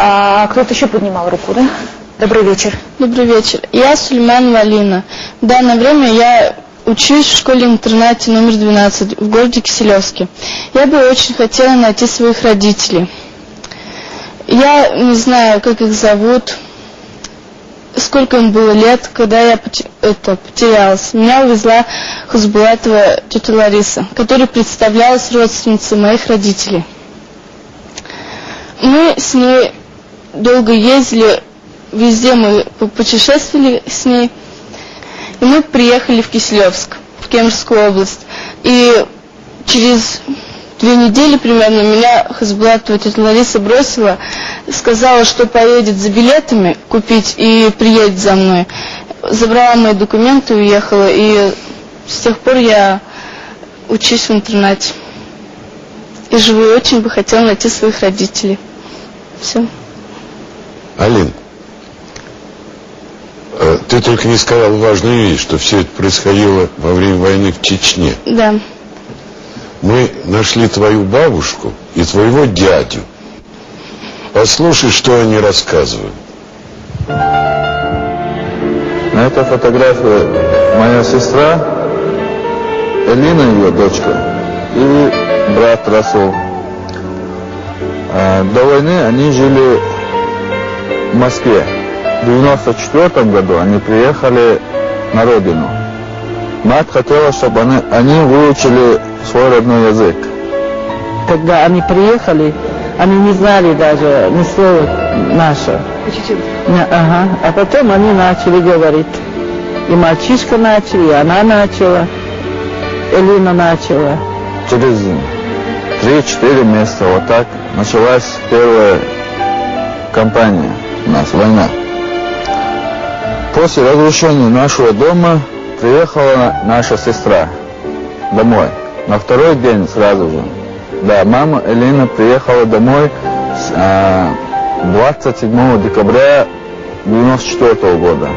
А кто-то еще поднимал руку, да? Добрый вечер. Добрый вечер. Я Сулейманова Алина. В данное время я учусь в школе-интернате номер 12 в городе Киселевске. Я бы очень хотела найти своих родителей. Я не знаю, как их зовут, сколько им было лет, когда я потерялась. Меня увезла Хузбулатова тетя Лариса, которая представлялась родственницей моих родителей. Мы с ней долго ездили, везде мы путешествовали с ней. И мы приехали в Киселевск, в Кемеровскую область. И через 2 недели примерно меня Хазбулатова тетя Лариса бросила, сказала, что поедет за билетами купить и приедет за мной. Забрала мои документы, уехала, и с тех пор я учусь в интернате. И живу, и очень бы хотела найти своих родителей. Все. Алин, ты только не сказал важную вещь, что все это происходило во время войны в Чечне. Да. Мы нашли твою бабушку и твоего дядю. Послушай, что они рассказывают. На этой фотографии моя сестра, Элина, ее дочка, и брат Расул. До войны они жили в Москве. В 1994 году они приехали на родину. Мать хотела, чтобы они выучили свой родной язык. Когда они приехали, они не знали даже ни слова наше. Ага. А потом они начали говорить. И мальчишка начал, и она начала, Элина начала. Через 3-4 месяца вот так началась первая кампания у нас, война. После разрушения нашего дома приехала наша сестра домой. На второй день сразу же. Да, мама Элина приехала домой 27 декабря 1994 года.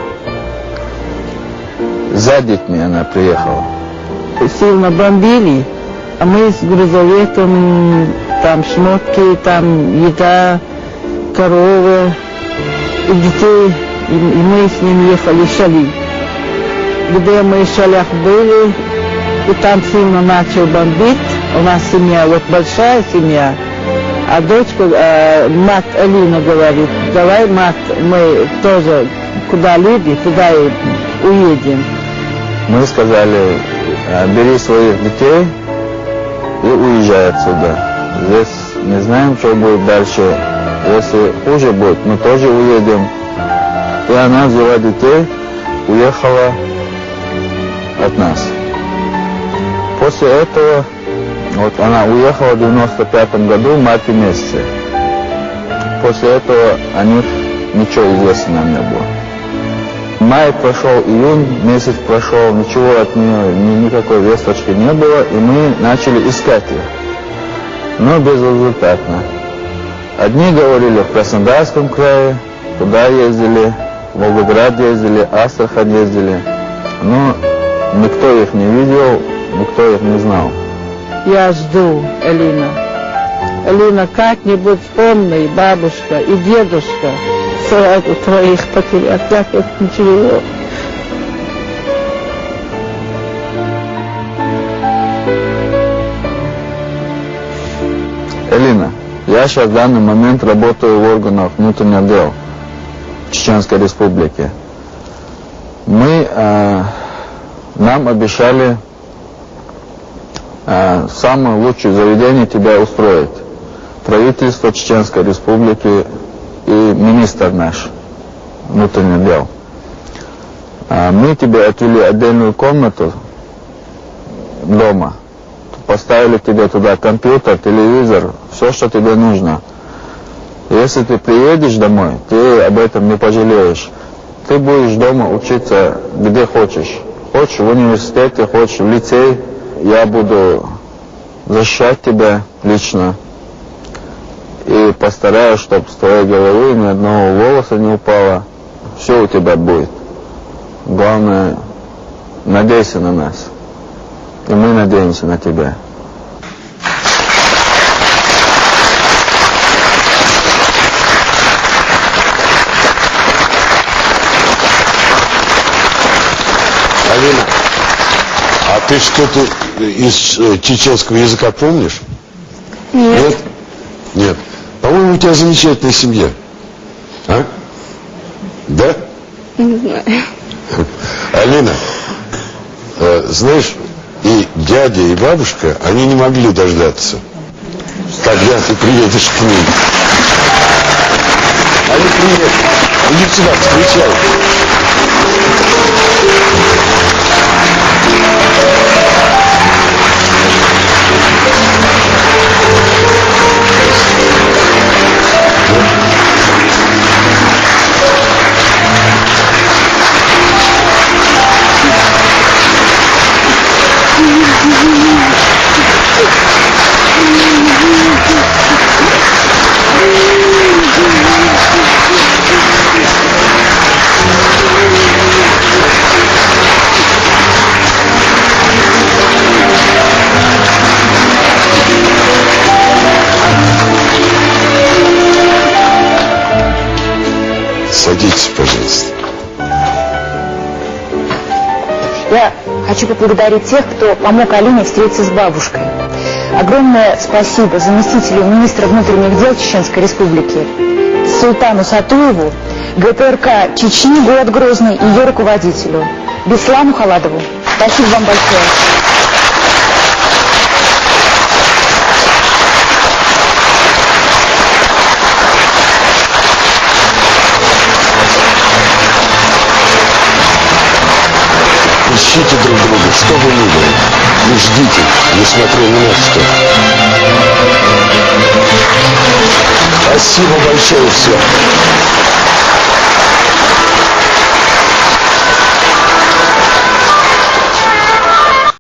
За детьми она приехала. Сильно бомбили, а мы с грузовиком, там шмотки, там еда, коровы, и детей, и мы с ним ехали в Шали. Где мы в Шалях были, и там сильно начал бомбить. У нас семья, вот большая семья, а дочка, мать Алина говорит, давай, мать, мы тоже куда люди, туда и уедем. Мы сказали, бери своих детей и уезжай отсюда. Здесь не знаем, что будет дальше. Если хуже будет, мы тоже уедем. И она взяла детей, уехала от нас. После этого, вот она уехала в 95 году в марте месяце. После этого о них ничего известно нам не было. Май прошел, июнь месяц прошел, ничего от нее, никакой весточки не было, и мы начали искать их. Но безрезультатно. Одни говорили в Краснодарском крае, туда ездили, в Волгоград ездили, Астрахань ездили, но никто их не видел, никто их не знал. Я жду, Элина. Элина, как-нибудь вспомни, бабушка и дедушка, сразу твоих потерять, как это ничего. Элина, я сейчас в данный момент работаю в органах внутренних дел Чеченской Республики. Нам обещали самое лучшее заведение тебя устроить. Правительство Чеченской Республики и министр наш внутренних дел. Мы тебе отвели отдельную комнату дома. Поставили тебе туда компьютер, телевизор, все, что тебе нужно. Если ты приедешь домой, ты об этом не пожалеешь. Ты будешь дома учиться где хочешь. Хочешь в университете, хочешь в лицей. Я буду защищать тебя лично. И постараюсь, чтобы с твоей головы ни одного волоса не упало. Все у тебя будет. Главное, надейся на нас. И мы надеемся на тебя. Ты что-то из чеченского языка помнишь? Нет. Нет. По-моему, у тебя замечательная семья. А? Да? Не знаю. Алина, знаешь, и дядя, и бабушка, они не могли дождаться, когда ты приедешь к ним. Они приедут. Иди сюда, встречай. Садитесь, пожалуйста. Я хочу поблагодарить тех, кто помог Алине встретиться с бабушкой. Огромное спасибо заместителю министра внутренних дел Чеченской Республики Султану Сатуеву, ГПРК Чечни, город Грозный, и ее руководителю Беслану Халадову. Спасибо вам большое. Ищите друг друга, что бы ни было. И ждите, несмотря ни на что. Спасибо большое всем.